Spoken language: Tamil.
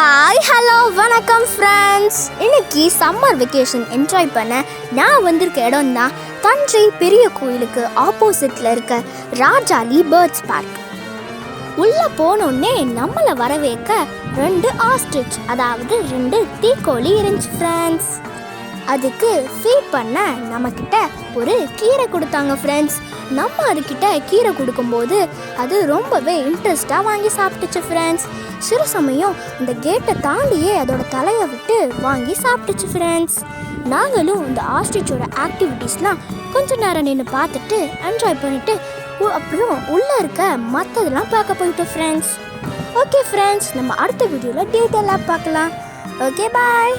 ஹாய் ஹலோ வணக்கம் ஃப்ரெண்ட்ஸ். இன்னைக்கு சம்மர் வெக்கேஷன் என்ஜாய் பண்ண நான் வந்திருக்க இடம் தான் தஞ்சை பெரிய கோயிலுக்கு ஆப்போசிட்டில் இருக்க ராஜாலி பேர்ட்ஸ் பார்க். உள்ளே போனோடனே நம்மளை வரவேற்க 2 ஆஸ்ட்ரிச், அதாவது 2 தீக்கோழி இருந்துச்சு ஃப்ரெண்ட்ஸ். அதுக்கு ஃபீட் பண்ண நம்மக்கிட்ட ஒரு கீரை கொடுத்தாங்க ஃப்ரெண்ட்ஸ். நம்ம அதுக்கிட்ட கீரை கொடுக்கும்போது அது ரொம்பவே இன்ட்ரெஸ்டாக வாங்கி சாப்பிட்டுச்சு ஃப்ரெண்ட்ஸ். சில சமயம் இந்த கேட்டை தாண்டியே அதோட தலையை விட்டு வாங்கி சாப்பிட்டுச்சு ஃப்ரெண்ட்ஸ். நாங்களும் இந்த ஆஸ்ட்ரிச்சோட ஆக்டிவிட்டீஸ்லாம் கொஞ்சம் நேரம் நின்று பார்த்துட்டு என்ஜாய் பண்ணிவிட்டு அப்புறம் உள்ளே இருக்க மற்றதெல்லாம் பார்க்க போயிட்டோம் ஃப்ரெண்ட்ஸ். ஓகே ஃப்ரெண்ட்ஸ், நம்ம அடுத்த வீடியோவில் டீட்டெயிலாக பார்க்கலாம். Okay bye.